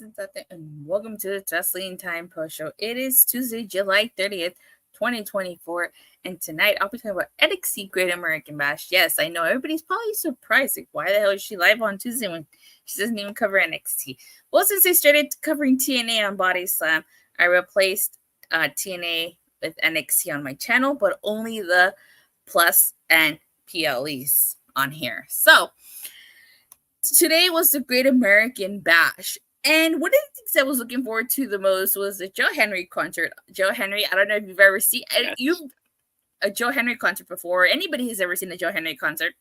Jensen, and welcome to the Wrestling Time Post Show. It is Tuesday, July 30th, 2024, and tonight I'll be talking about NXT Great American Bash. Yes, I know everybody's probably surprised, like, why the hell is she live on Tuesday when she doesn't even cover NXT? Well, since they started covering TNA on Body Slam, I replaced TNA with NXT on my channel, but only the Plus and PLEs on here. So, today was the Great American Bash. And one of the things I was looking forward to the most was the Joe Hendry concert. Joe Hendry, I don't know if you've ever seen a Joe Hendry concert before. Anybody has ever seen a Joe Hendry concert.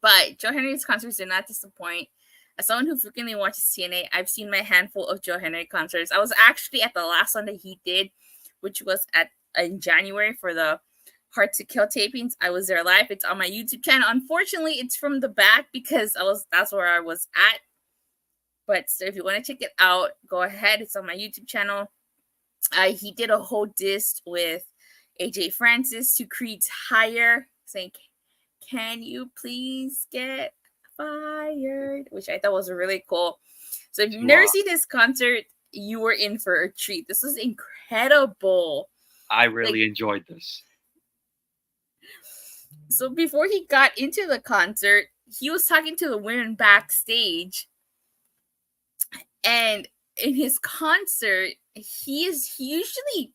But Joe Hendry's concerts did not disappoint. As someone who frequently watches TNA, I've seen my handful of Joe Hendry concerts. I was actually at the last one that he did, which was in January for the Hard to Kill tapings. I was there live. It's on my YouTube channel. Unfortunately, it's from the back because that's where I was at. But so if you want to check it out, go ahead. It's on my YouTube channel. He did a whole diss with AJ Francis to Creed's Higher, saying, "Can you please get fired?" Which I thought was really cool. So if you've never seen this concert, you were in for a treat. This was incredible. I really enjoyed this. So before he got into the concert, he was talking to the women backstage. And in his concert, he usually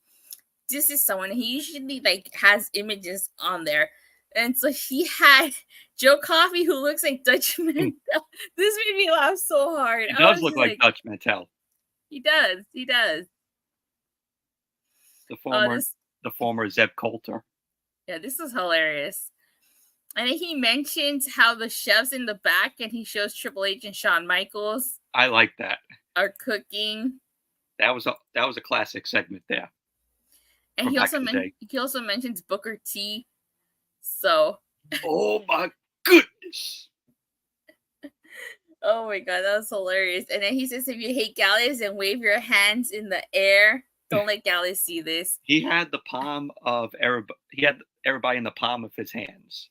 has images on there. And so he had Joe Coffey, who looks like Dutch Mantel. This made me laugh so hard. He does look like Dutch Mantel. He does. The former Zeb Coulter. Yeah, this is hilarious. And then he mentions how the chefs in the back, and he shows Triple H and Shawn Michaels. I like that. Are cooking. That was a classic segment there. And he also mentions Booker T. So. Oh my goodness. Oh my god, that was hilarious. And then he says, if you hate Gallus and wave your hands in the air, don't let Gallus see this. He had the palm of everybody. He had everybody in the palm of his hands.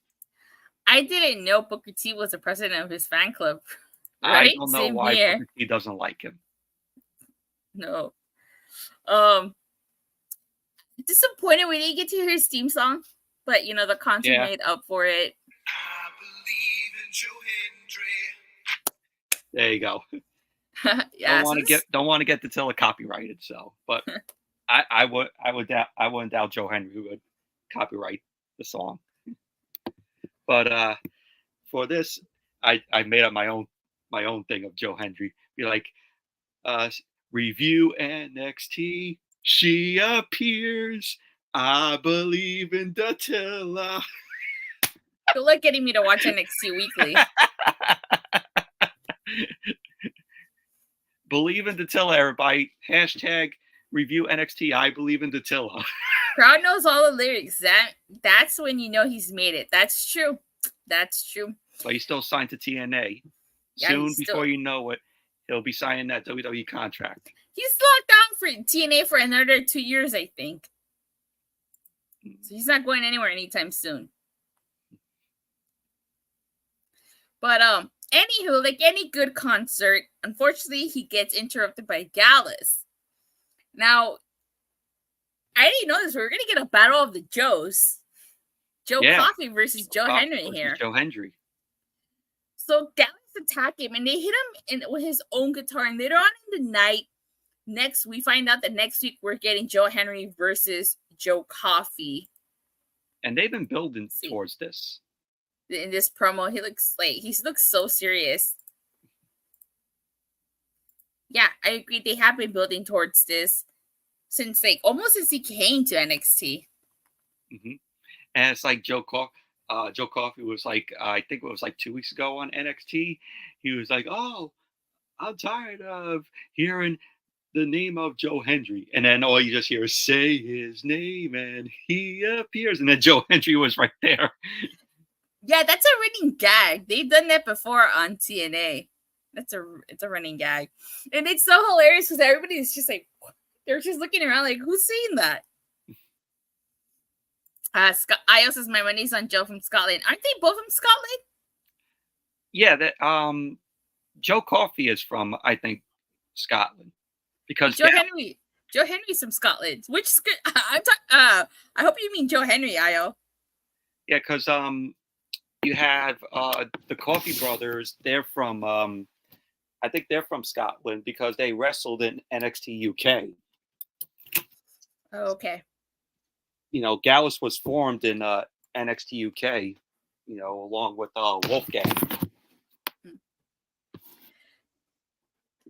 I didn't know Booker T was the president of his fan club. Right? I don't know why Booker T doesn't like him. No. Disappointed we didn't get to hear his theme song, but the concert made up for it. I believe in Joe Hendry. There you go. Yeah, don't want to get the Tilla copyrighted. So, but I wouldn't doubt Joe Hendry would copyright the song. But for this, I made up my own thing of Joe Hendry. Be like, review NXT. She appears. I believe in Datilla. Good luck getting me to watch NXT weekly. Believe in Datilla, everybody. Hashtag review NXT. I believe in Datilla. Crowd knows all the lyrics. That's when you know he's made it. That's true. But he's still signed to TNA. Soon, before you know it, he'll be signing that WWE contract. He's locked down for TNA for another 2 years, I think. So he's not going anywhere anytime soon. But anywho, like any good concert, unfortunately, he gets interrupted by Gallus. Now, I didn't know this. We're going to get a battle of the Joes. Joe Coffey versus Joe Hendry here. Joe Hendry. So Gallus attack him, and they hit him with his own guitar. And later on in the night, we find out that next week we're getting Joe Hendry versus Joe Coffey. And they've been building towards this. In this promo, he looks so serious. Yeah, I agree. They have been building towards this since he came to NXT. Mm-hmm. And it's like Joe Coffey was like, I think it was like 2 weeks ago on NXT. He was like, "Oh, I'm tired of hearing the name of Joe Hendry," and then all you just hear is "say his name," and he appears, and then Joe Hendry was right there. Yeah, that's a running gag. They've done that before on TNA. It's a running gag, and it's so hilarious because everybody's just like, they're just looking around like, who's saying that? Io says my money's on Joe from Scotland. Aren't they both from Scotland? Yeah, that Joe Coffey is from, I think, Scotland, because Joe Henry's from Scotland. Which I hope you mean Joe Hendry, Io. Yeah, because you have the Coffee Brothers. They're from I think they're from Scotland because they wrestled in NXT UK. Oh, okay. Gallus was formed in NXT UK. Along with Wolfgang.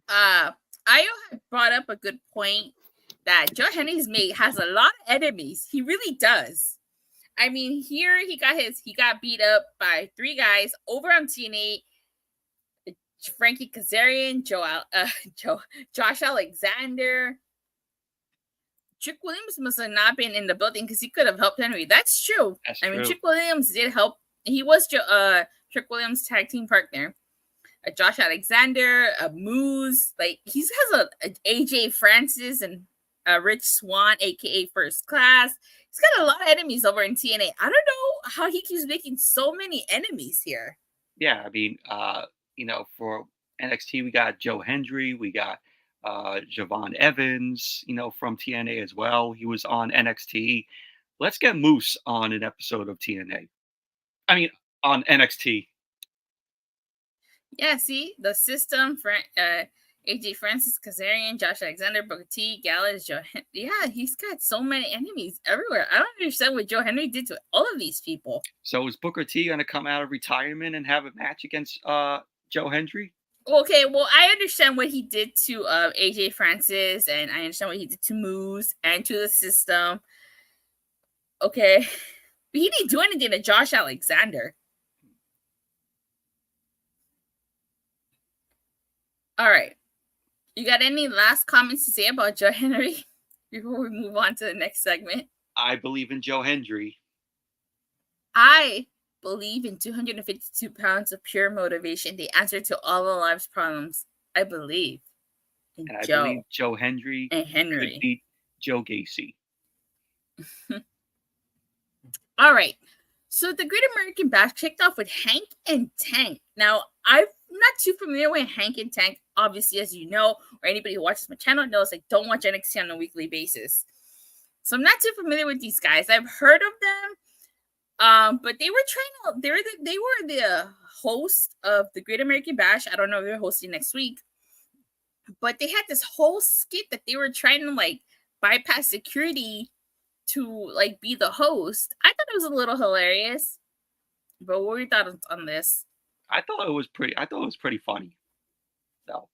Io had brought up a good point that Joe Henry's mate has a lot of enemies. He really does. I mean, here he got beat up by 3 guys over on TNA. Frankie Kazarian, Josh Alexander. Trick Williams must have not been in the building because he could have helped Henry. That's true. That's I mean, true. Trick Williams did help. He was Trick Williams' tag team partner. Josh Alexander, Moose. Like, he has a AJ Francis and Rich Swann, aka First Class. He's got a lot of enemies over in TNA. I don't know how he keeps making so many enemies here. Yeah, I mean, for NXT, we got Joe Hendry, we got Javon Evans, from TNA as well. He was on NXT. Let's get Moose on an episode of TNA. I mean, on NXT. Yeah, see, the system, AJ Francis, Kazarian, Josh Alexander, Booker T, Gallus, Joe Henry. Yeah, he's got so many enemies everywhere. I don't understand what Joe Henry did to all of these people. So is Booker T going to come out of retirement and have a match against Joe Hendry? Okay, well, I understand what he did to AJ Francis, and I understand what he did to Moose and to the system. Okay, but he didn't do anything to Josh Alexander. All right. You got any last comments to say about Joe Henry before we move on to the next segment? I believe in Joe Hendry. I believe in 252 pounds of pure motivation, the answer to all of life's problems. I believe in and I believe Joe Hendry and Henry could beat Joe Gacy. All right. So the Great American Bash kicked off with Hank and Tank. Now, I'm not too familiar with Hank and Tank. Obviously, as you know, or anybody who watches my channel knows, I don't watch NXT on a weekly basis. So I'm not too familiar with these guys. I've heard of them, but they were they were the host of the Great American Bash. I don't know if they're hosting next week, but they had this whole skit that they were trying to like bypass security to like be the host. I thought it was a little hilarious. But what were your thoughts on this? I thought it was pretty funny. So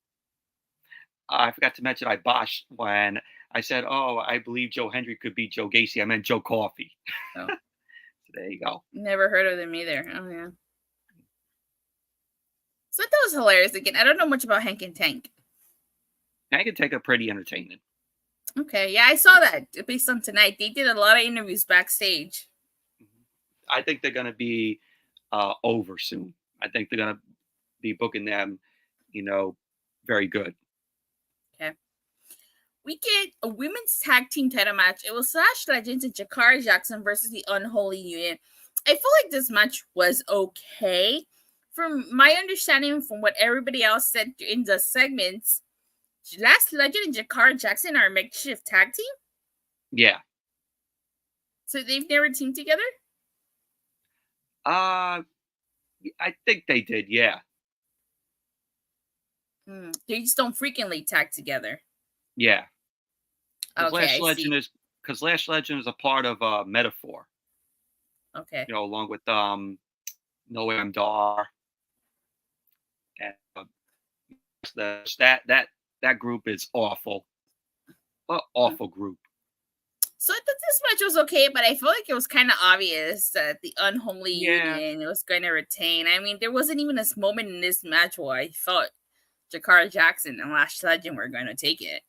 I forgot to mention I botched when I said, "Oh, I believe Joe Hendry could beat Joe Gacy." I meant Joe Coffey. Oh. So there you go. Never heard of them either. Oh yeah. So I thought it was hilarious. Again, I don't know much about Hank and Tank. Hank and Tank are pretty entertaining. Okay, yeah, I saw that based on tonight. They did a lot of interviews backstage. I think they're going to be over soon. I think they're going to be booking them, very good. Okay. We get a women's tag team title match. It was Lash Legends and Jakara Jackson versus the Unholy Union. I feel like this match was okay. From my understanding, from what everybody else said in the segments, Lash Legend and Jakara Jackson are a makeshift tag team? Yeah. So they've never teamed together? I think they did, yeah. They just don't frequently tag together. Yeah. Okay, because Lash Legend is a part of Metaphor. Okay. Along with Noam Dar. And that group is awful. Awful group. So I thought this match was okay, but I feel like it was kind of obvious that the Unholy Union was going to retain. I mean, there wasn't even this moment in this match where I thought Jakara Jackson and Lash Legend were going to take it.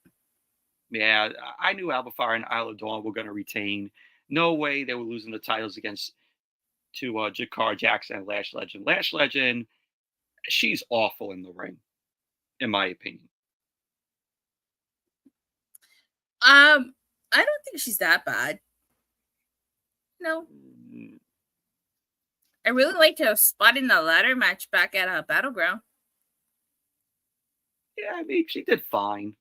Yeah, I knew Alba Fire and Isla Dawn were going to retain. No way they were losing the titles to Jakara Jackson and Lash Legend. Lash Legend, she's awful in the ring, in my opinion. I don't think she's that bad. No. I really liked her spot in the ladder match back at Battleground. Yeah, I mean, she did fine.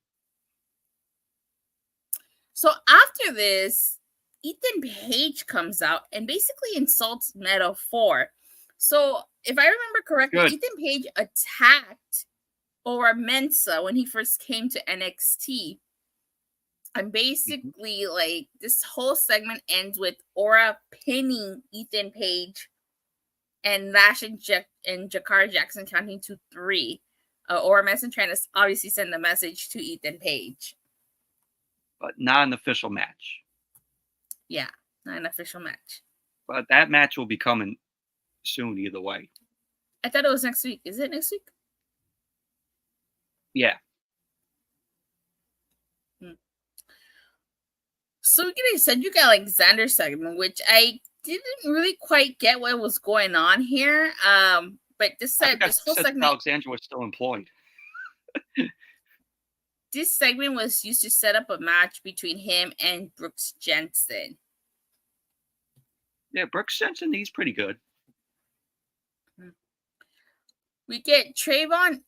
So after this, Ethan Page comes out and basically insults Meadow 4. So if I remember correctly, Good. Ethan Page attacked Ora Mensa when he first came to NXT. And basically, like, this whole segment ends with Ora pinning Ethan Page and Lash and Jakara Jackson counting to 3. Ora Mensa trying to obviously send the message to Ethan Page. But not an official match. Yeah, not an official match. But that match will be coming soon either way. I thought it was next week. Is it next week? Yeah. So we get a Cedric Alexander segment, which I didn't really quite get what was going on here. But this whole segment, Alexander was still employed. This segment was used to set up a match between him and Brooks Jensen. Yeah, Brooks Jensen, he's pretty good. We get Travion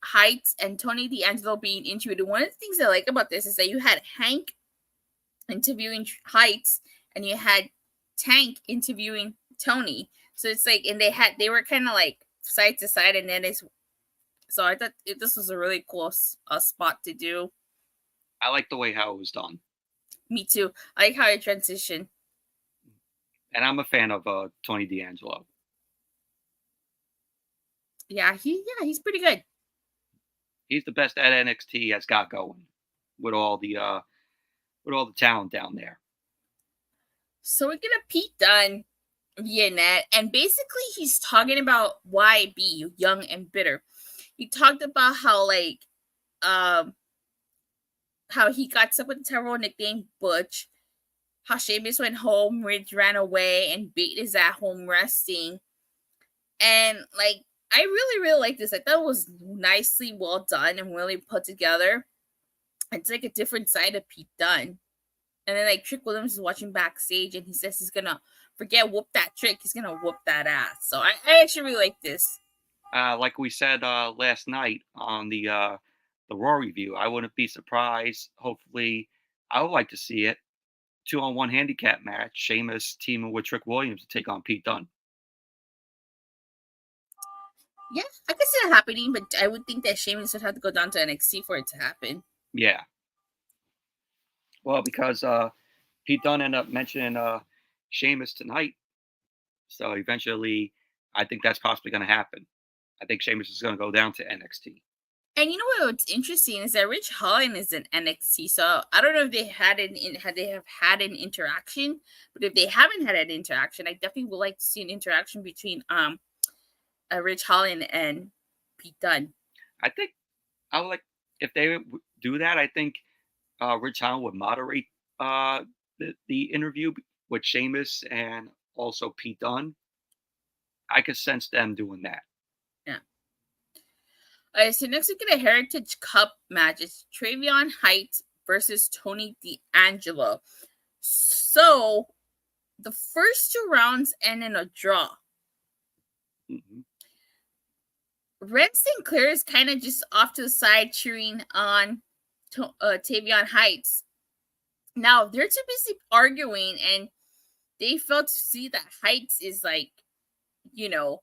Heights and Tony D'Angelo being interviewed. And one of the things I like about this is that you had Hank interviewing Heights and you had Tank interviewing Tony. So it's like, and they were kind of like side to side, and then so I thought this was a really cool spot to do. I like the way how it was done. Me too. I like how it transitioned. And I'm a fan of Tony D'Angelo. Yeah, he's pretty good. He's the best at NXT has got going with all the talent down there. So we get a Pete Dunne Vignette, and basically he's talking about YB, young and bitter. He talked about how how he got stuck with the terrible nickname Butch, how Sheamus went home, Ridge ran away, and Bate is at home resting. And like, I really, really like this. I thought it was nicely well done and really put together. It's like a different side of Pete Dunne. And then like Trick Williams is watching backstage and he says he's gonna whoop that trick. He's gonna whoop that ass. So I actually really like this. Like we said last night on the Raw review, I wouldn't be surprised. Hopefully, I would like to see it. 2-on-1 handicap match. Sheamus teaming with Trick Williams to take on Pete Dunne. Yeah, I could see that happening, but I would think that Sheamus would have to go down to NXT for it to happen. Yeah. Well, because Pete Dunne ended up mentioning Sheamus tonight. So eventually, I think that's possibly going to happen. I think Sheamus is going to go down to NXT. And you know what's interesting is that Ridge Holland is in NXT. So I don't know if they have had an interaction, but if they haven't had an interaction, I definitely would like to see an interaction between Ridge Holland and Pete Dunne. I think I would like if they do that. I think Ridge Holland would moderate the interview with Sheamus and also Pete Dunne. I could sense them doing that. Yeah. All right, so next we get a Heritage Cup match. It's Travion Heights versus Tony D'Angelo. So the first 2 rounds end in a draw. Mm-hmm. Red Sinclair is kind of just off to the side cheering on Tavion Heights. Now, they're too busy arguing, and they failed to see that Heights is like, you know,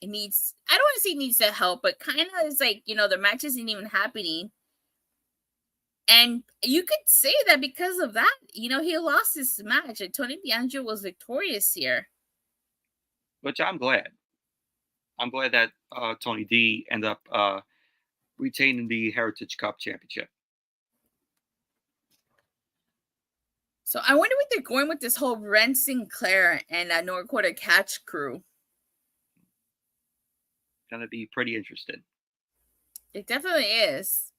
it needs, I don't want to say it needs the help, but kind of is like, you know, the match isn't even happening. And you could say that because of that, you know, he lost this match, and Tony D'Angelo was victorious here. Which I'm glad. I'm glad that Tony D ended up retaining the Heritage Cup Championship. So I wonder what they're going with this whole Ren Sinclair and North Dakota Catch crew. Gonna be pretty interesting. It definitely is.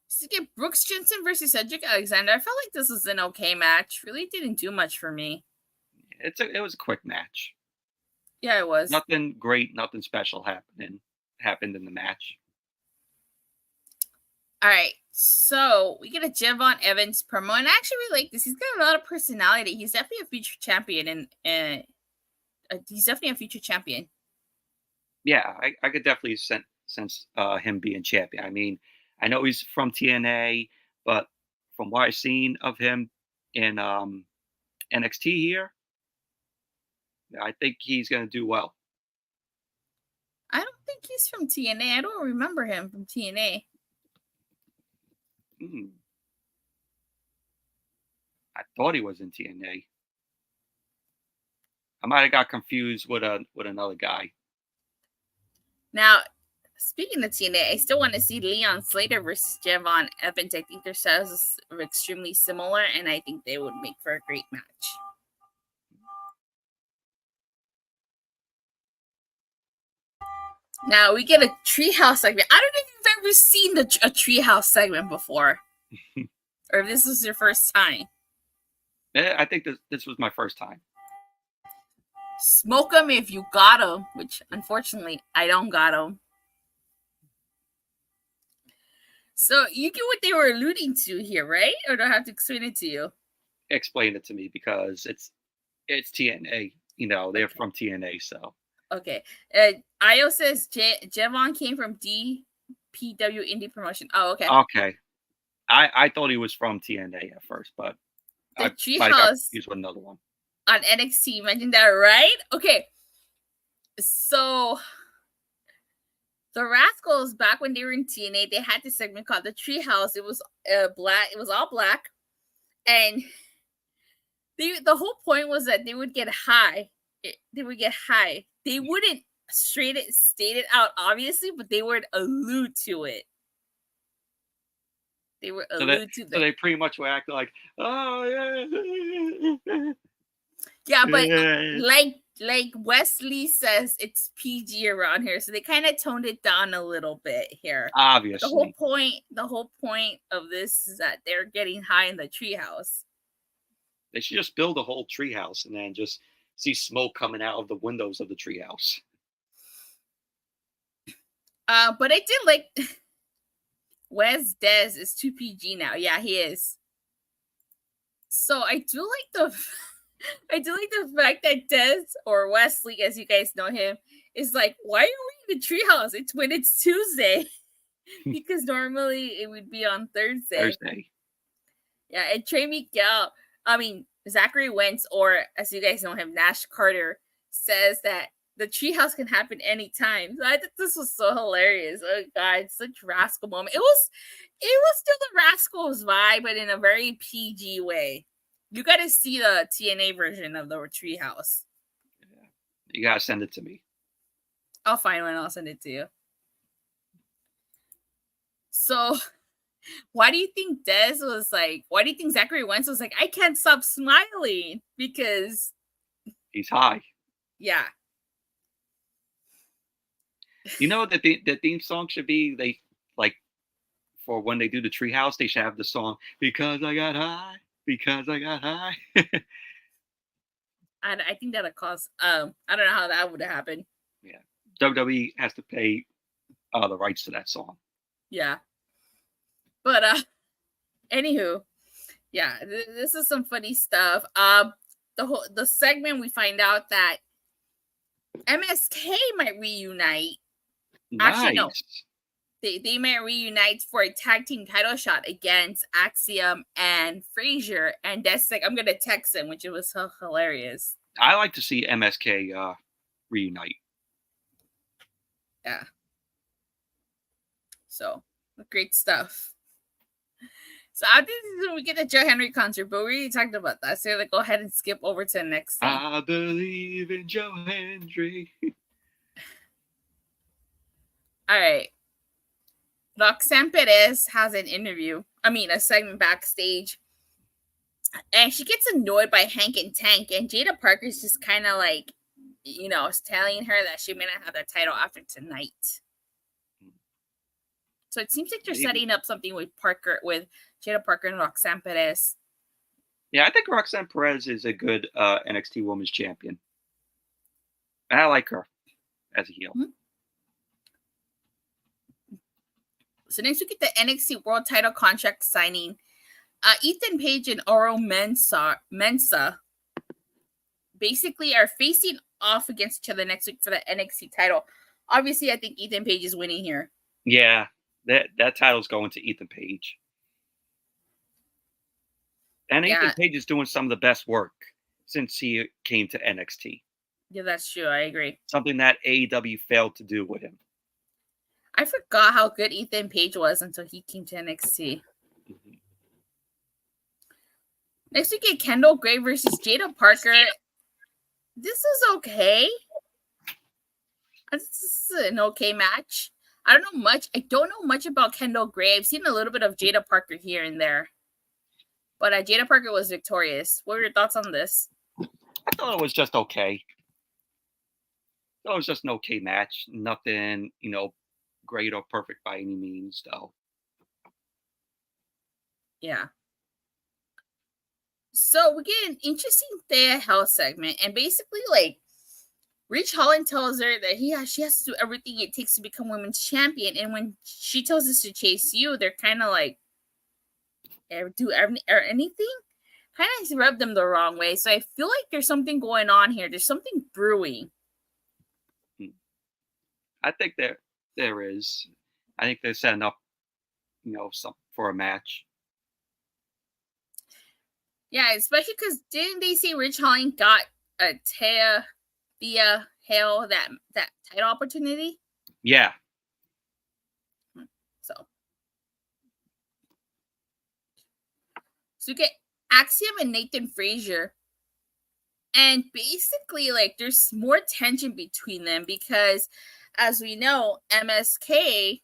So get Brooks Jensen versus Cedric Alexander. I felt like this was an okay match. Really didn't do much for me. It was a quick match. Yeah, it was. Nothing great, nothing special happened in the match. All right, so we get a Javon Evans promo, and I actually really like this. He's got a lot of personality. He's definitely a future champion, and he's definitely a future champion. Yeah, I could definitely sense him being champion. I mean, I know he's from TNA, but from what I've seen of him in NXT here, I think he's going to do well. I don't think he's from TNA. I don't remember him from TNA. I thought he was in TNA. I might have got confused with another guy. Now, speaking of TNA, I still want to see Leon Slater versus Javon Evans. I think their styles are extremely similar, and I think they would make for a great match. Now we get a Treehouse segment. I don't know if you've ever seen a Treehouse segment before, or if this was your first time. I think this was my first time. Smoke them if you got them, which unfortunately I don't got them. So you get what they were alluding to here, right? Or do I have to explain it to you? Explain it to me because it's TNA. You know, they're from TNA, so. Okay. Io says Javon came from DPW Indie Promotion. Oh, okay. Okay. I thought he was from TNA at first, but the I Treehouse got confused with another one. On NXT, you mentioned that, right? Okay. So the Rascals, back when they were in TNA, they had this segment called the Treehouse. It was black. It was all black, and the whole point was that they would get high. They would get high. They wouldn't state it out, obviously, but they would allude to it. They would allude to that. So they pretty much would act like, oh yeah. Yeah, but like Wesley says, it's PG around here, so they kind of toned it down a little bit here. Obviously, the whole point of this is that they're getting high in the treehouse. They should just build a whole treehouse and then just see smoke coming out of the windows of the treehouse. But I did like Wes Dez is 2 PG now. Yeah, he is. So I do like the fact that Dez, or Wesley, as you guys know him, is like, why are we in the treehouse? It's when it's Tuesday. Because normally it would be on Thursday. Yeah, and Trey Miguel, Zachary Wentz, or as you guys know him, Nash Carter, says that the treehouse can happen anytime. So I thought this was so hilarious. Oh God, such rascal moment. It was still the Rascals vibe, but in a very PG way. You got to see the TNA version of the treehouse. Yeah. You got to send it to me. I'll find one. I'll send it to you. So, why do you think Dez was like? Why do you think Zachary Wentz was like? I can't stop smiling because he's high. Yeah. You know that the theme song should be for when they do the treehouse, they should have the song "Because I Got High." Because I got high. I think that'll cost. I don't know how that would happen. Yeah, WWE has to pay the rights to that song. Yeah, but anywho, yeah, this is some funny stuff. The segment we find out that MSK might reunite. Nice. Actually, no. They might reunite for a tag team title shot against Axiom and Frazer. And that's like, I'm going to text him, which was so hilarious. I like to see MSK reunite. Yeah. So, great stuff. So, I think we get the Joe Hendry concert, but we already talked about that. So, go ahead and skip over to the next thing. I believe in Joe Hendry. All right. Roxanne Perez has a segment backstage, and she gets annoyed by Hank and Tank, and Jaida Parker's just kind of like, telling her that she may not have that title after tonight. So it seems like they're setting up something with Jaida Parker and Roxanne Perez. Yeah, I think Roxanne Perez is a good NXT Women's Champion. I like her as a heel. Mm-hmm. So next we get the NXT World Title contract signing. Ethan Page and Oro Mensa basically are facing off against each other next week for the NXT title. Obviously, I think Ethan Page is winning here. Yeah, that title's going to Ethan Page. And Yeah. Ethan Page is doing some of the best work since he came to NXT. Yeah, that's true. I agree. Something that AEW failed to do with him. I forgot how good Ethan Page was until he came to NXT. Mm-hmm. Next we get Kendal Gray versus Jaida Parker. This is okay. This is an okay match. I don't know much. I don't know much about Kendal Gray. I've seen a little bit of Jaida Parker here and there. But Jaida Parker was victorious. What were your thoughts on this? I thought it was just okay. It was just an okay match. Nothing, great or perfect by any means, though. Yeah. So we get an interesting Thea Hell segment, and basically, like, Rich Holland tells her that she has to do everything it takes to become women's champion, and when she tells us to chase you, they're kind of like, do anything? Kind of rub them the wrong way. So I feel like there's something going on here. There's something brewing. I think there is. I think they're setting up, some for a match. Yeah, especially because didn't they say Rich Holland got a Thea Hale that title opportunity? Yeah. So you get Axiom and Nathan Frazer. And basically, like, there's more tension between them because, as we know, MSK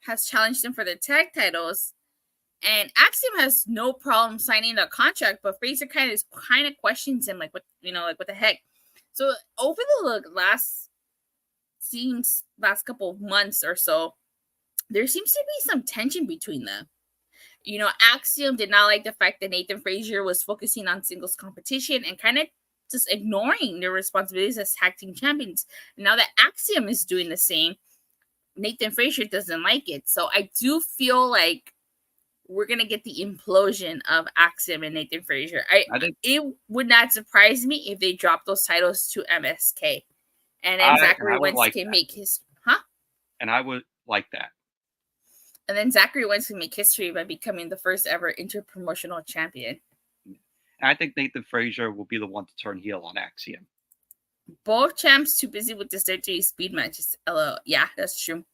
has challenged them for the tag titles. And Axiom has no problem signing a contract, but Frazer kind of questions him, like, what the heck? So over the last couple of months or so, there seems to be some tension between them. Axiom did not like the fact that Nathan Frazer was focusing on singles competition and kind of just ignoring their responsibilities as tag team champions. Now that Axiom is doing the same, Nathan Frazer doesn't like it. So I do feel like we're going to get the implosion of Axiom and Nathan Frazer. It would not surprise me if they drop those titles to MSK. And then Zachary Wentz can make his... Huh? And I would like that. And then Zachary Wentz can make history by becoming the first ever interpromotional champion. I think Nathan Frazer will be the one to turn heel on Axiom. Both champs too busy with the 30 speed matches. Yeah, that's true.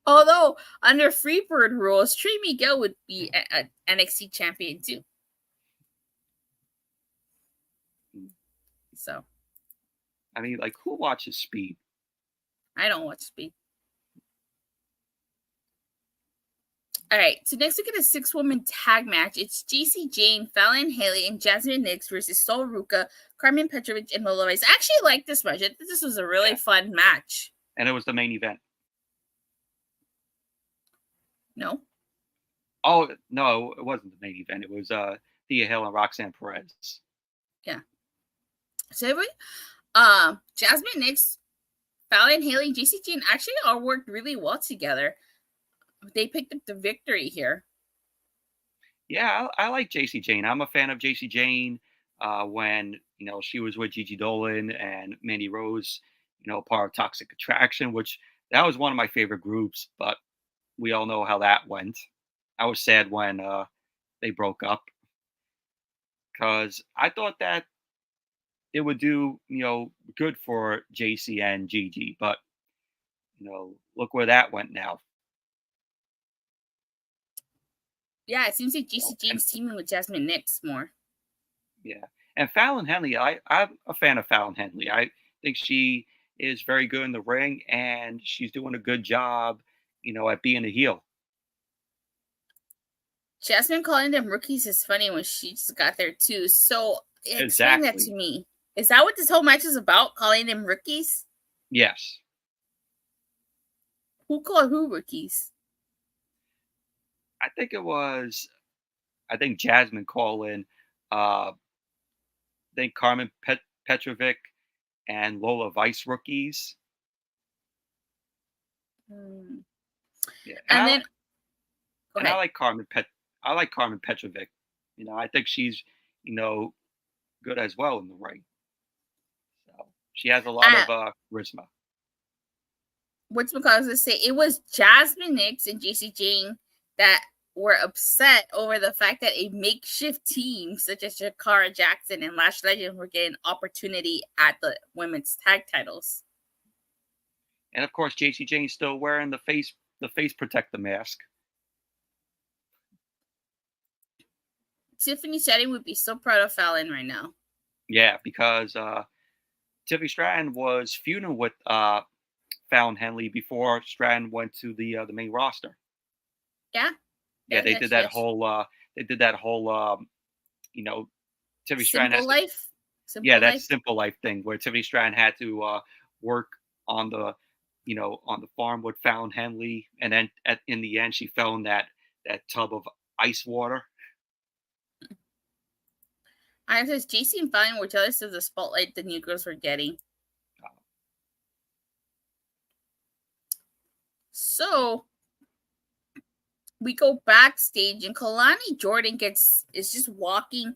Although under Freebird rules, Trey Miguel would be an NXT champion too. So, I mean, like, who watches Speed? I don't watch Speed. All right, so next we get a 6-woman tag match. It's Jacy, Jayne, Fallon, Henley, and Jazmyn versus Sol, Ruca, Karmen, Petrovic, and Lola. I actually like this match. I think this was a really fun match. And it was the main event. No. Oh, no, it wasn't the main event. It was Thea Hill and Roxanne Perez. Yeah. So Jazmyn, Fallon, Henley, Jacy, Jayne actually all worked really well together. They picked up the victory here. Yeah, I like Jacy Jayne. I'm a fan of Jacy Jayne. When she was with Gigi Dolan and Mandy Rose, part of Toxic Attraction, which that was one of my favorite groups. But we all know how that went. I was sad when they broke up because I thought that it would do good for Jacy and Gigi, but look where that went now. Yeah, it seems like Jacy Jayne's teaming with Jazmyn more. Yeah. And Fallon Henley, I'm a fan of Fallon Henley. I think she is very good in the ring, and she's doing a good job, at being a heel. Jazmyn calling them rookies is funny when she just got there too. So explain that to me. Is that what this whole match is about? Calling them rookies? Yes. Who called who rookies? I think Jazmyn calling, Karmen Petrovic and Lola Vice rookies. Yeah. And I like Karmen Petrovic. I think she's, good as well in the ring. So she has a lot of charisma. what's because to say it was Jazmyn Nix and Jacy Jayne that were upset over the fact that a makeshift team such as Jakara, Jackson, and Lash Legend were getting opportunity at the women's tag titles. And of course, Jacy Jayne's still wearing the face protector mask. Tiffany Stratton would be so proud of Fallon right now. Yeah, because Tiffany Stratton was feuding with Fallon Henley before Stratton went to the main roster. Yeah. Yeah, they did that whole you know, Tiffany Stratton has life. Simple Life thing where Tiffany Stratton had to work on the on the farm with Fallon Henley, and then in the end she fell in that tub of ice water. I says Jacy and Fallon were jealous of the spotlight the new girls were getting. So we go backstage, and Kelani Jordan is just walking,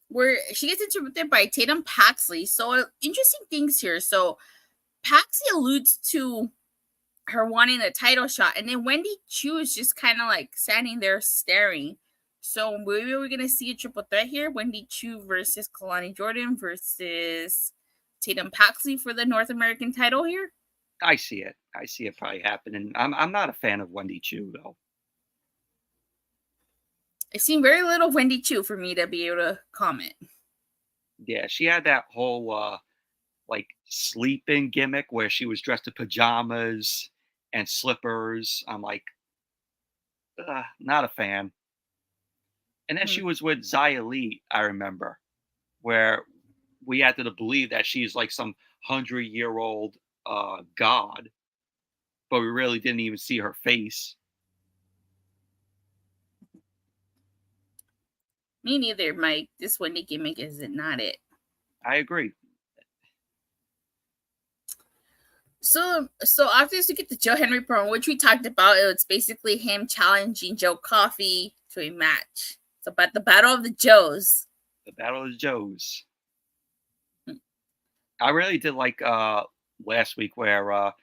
where she gets interrupted by Tatum Paxley. So interesting things here. So Paxley alludes to her wanting a title shot, and then Wendy Chu is just kind of like standing there staring. So maybe we're gonna see a triple threat here: Wendy Chu versus Kelani Jordan versus Tatum Paxley for the North American title here. I see it probably happening. I'm not a fan of Wendy Chu though. I've seen very little Wendy Chu for me to be able to comment. Yeah, she had that whole like sleeping gimmick where she was dressed in pajamas and slippers. I'm like, not a fan. And then she was with Xia Li, I remember, where we had to believe that she's like some 100-year-old god, but we really didn't even see her face. Me neither, Mike. This Wendy gimmick is not it. I agree. So after this, we get the Joe Hendry promo, which we talked about. It's basically him challenging Joe Coffey to a match. It's about the Battle of the Joes. The Battle of the Joes. I really did like last week where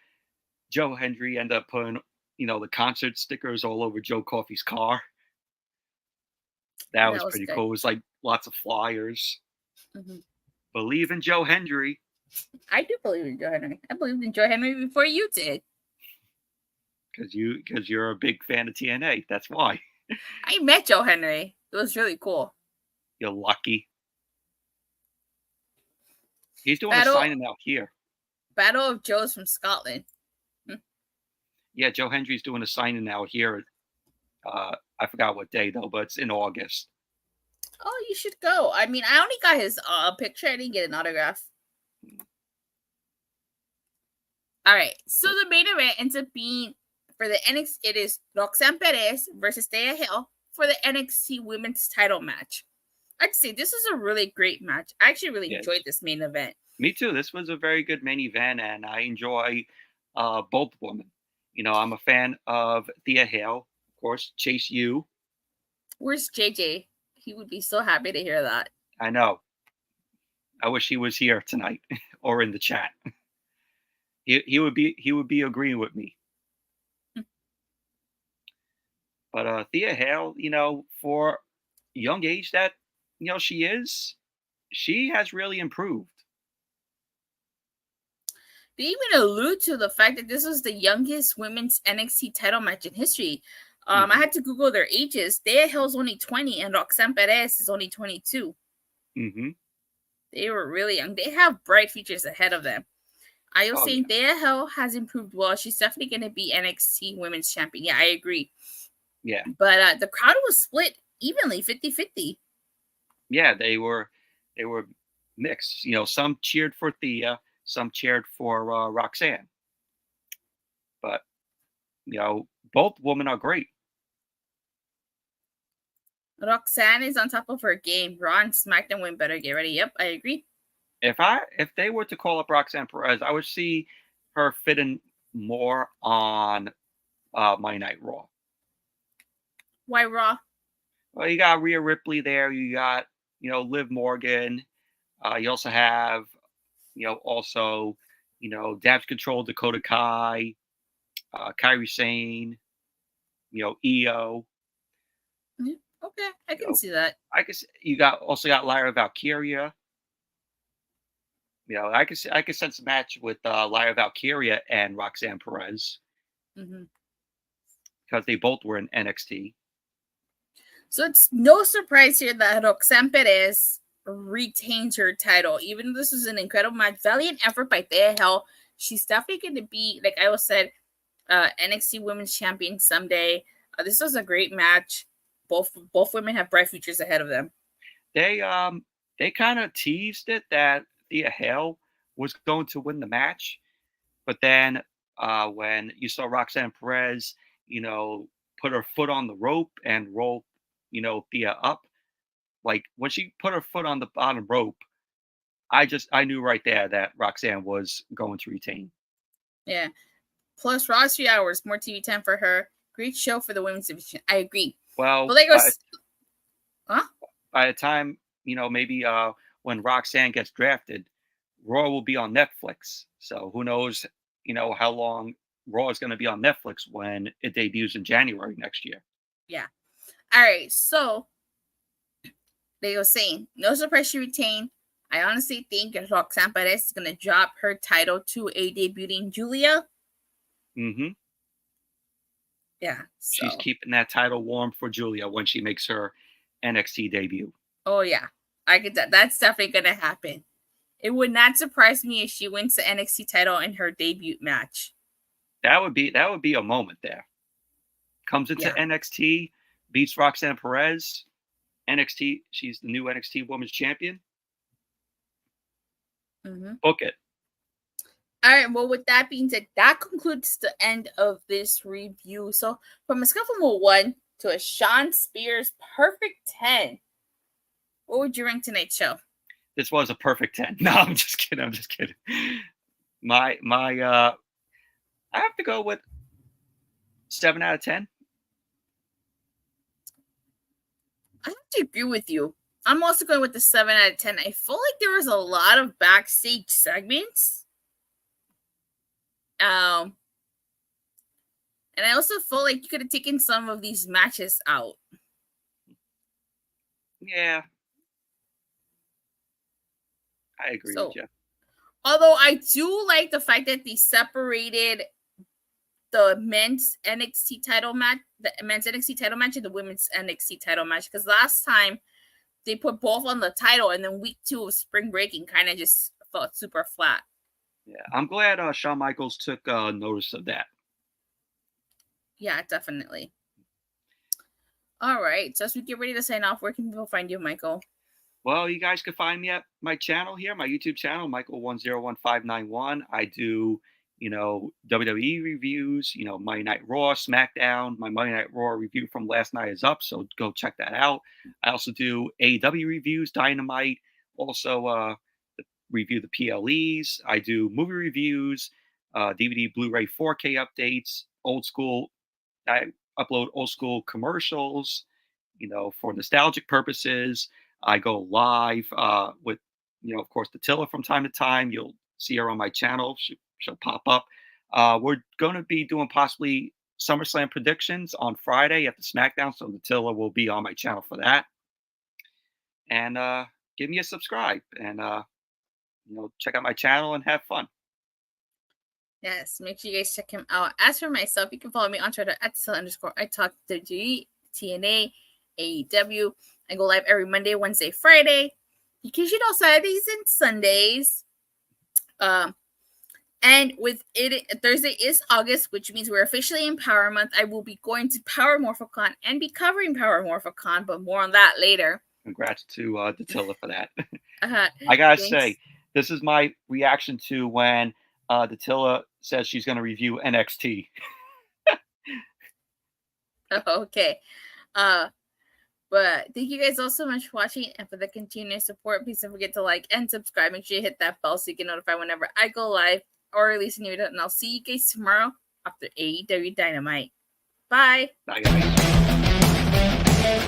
Joe Hendry ended up putting, the concert stickers all over Joe Coffey's car. That was pretty cool. It was like lots of flyers. Mm-hmm. Believe in Joe Hendry. I do believe in Joe Hendry. I believed in Joe Hendry before you did. Because you're a big fan of TNA. That's why. I met Joe Hendry. It was really cool. You're lucky. He's doing a signing out here. Battle of Joes from Scotland. Yeah, Joe Hendry's doing a signing out here. I forgot what day though, but it's in August. Oh, you should go. I mean, I only got his picture. I didn't get an autograph. All right, so the main event ends up being for the NXT. It is Roxanne Perez versus Thea for the NXT Women's Title match. I'd say this was a really great match. I actually really enjoyed this main event. Me too. This was a very good main event, and I enjoy both women. I'm a fan of Thea Hale, of course. Chase U. Where's JJ? He would be so happy to hear that. I know. I wish he was here tonight or in the chat. He would be agreeing with me. But Thea Hale, for young age that she has really improved. They even allude to the fact that this was the youngest women's NXT title match in history. I had to Google their ages. Thea Hale's only 20 and Roxanne Perez is only 22. Mm-hmm. They were really young. They have bright futures ahead of them. I was saying Thea Hale has improved well. She's definitely going to be NXT Women's Champion. Yeah, I agree. Yeah. But the crowd was split evenly, 50-50. Yeah, they were mixed. Some cheered for Thea, some cheered for Roxanne. But, both women are great. Roxanne is on top of her game. Raw and SmackDown women better get ready. Yep, I agree. If they were to call up Roxanne Perez, I would see her fitting more on Monday Night Raw. Why Raw? Well, you got Rhea Ripley there. You got Liv Morgan. You also have Damage Control, Dakota Kai. Kairi Sane, EO. Yeah, okay, I can see that. I guess you also got Lyra Valkyria. I could sense a match with Lyra Valkyria and Roxanne Perez because they both were in NXT. So it's no surprise here that Roxanne Perez retains her title. Even though this was an incredible match, valiant effort by Thea. She's definitely going to be, like I said, NXT Women's Champion someday. This was a great match. Both women have bright futures ahead of them. They kind of teased it that Thea Hale was going to win the match, but then when you saw Roxanne Perez, put her foot on the rope and roll, Thea up, like when she put her foot on the bottom rope, I knew right there that Roxanne was going to retain. Yeah. Plus, Raw's 3 hours, more TV time for her. Great show for the women's division. I agree. Well, but by the time, maybe when Roxanne gets drafted, Raw will be on Netflix. So who knows, how long Raw is going to be on Netflix when it debuts in January next year. Yeah. All right. So they were saying, no surprise she retained. I honestly think Roxanne Perez is going to drop her title to a debuting Julia. Mm-hmm. Yeah. So. She's keeping that title warm for Julia when she makes her NXT debut. Oh, yeah. I get that. That's definitely going to happen. It would not surprise me if she wins the NXT title in her debut match. That would be a moment there. Comes into NXT, beats Roxanne Perez. NXT, she's the new NXT Women's Champion. Book it. All right. Well, with that being said, that concludes the end of this review. So, from a scale from a 1 to a Shawn Spears perfect 10, what would you rank tonight's show? This was a perfect 10. No, I'm just kidding. My I have to go with 7 out of 10. I have to agree with you. I'm also going with the 7 out of 10. I feel like there was a lot of backstage segments. And I also feel like you could have taken some of these matches out. Yeah. I agree with you. Although I do like the fact that they separated the men's NXT title match, and the women's NXT title match, because last time they put both on the title, and then week 2 of spring breaking kind of just felt super flat. Yeah, I'm glad Shawn Michaels took notice of that. Yeah, definitely. All right, so as we get ready to sign off, where can people find you, Michael? Well, you guys can find me at my channel here, my YouTube channel, Michael101591. I do, WWE reviews, Monday Night Raw, SmackDown. My Monday Night Raw review from last night is up, so go check that out. I also do AEW reviews, Dynamite, also review the PLEs. I do movie reviews, DVD, Blu-ray, 4K updates, old school. I upload old school commercials, for nostalgic purposes. I go live with, of course, the Tilla from time to time. You'll see her on my channel. She'll pop up. We're going to be doing possibly SummerSlam predictions on Friday at the SmackDown, so the Tilla will be on my channel for that. And give me a subscribe and, check out my channel and have fun. Yes, make sure you guys check him out. As for myself, you can follow me on Twitter at @I_talk_WWE, TNA, AEW. I go live every Monday, Wednesday, Friday. Occasional Saturdays and Sundays. And with it, Thursday is August, which means we're officially in Power Month. I will be going to Power Morphicon and be covering Power Morphicon, but more on that later. Congrats to Datilla for that. I gotta say, this is my reaction to when Datilla says she's going to review NXT. Okay. But thank you guys all so much for watching and for the continued support. Please don't forget to like and subscribe. Make sure you hit that bell so you get notified whenever I go live or release a new video. And I'll see you guys tomorrow after AEW Dynamite. Bye. Bye, guys.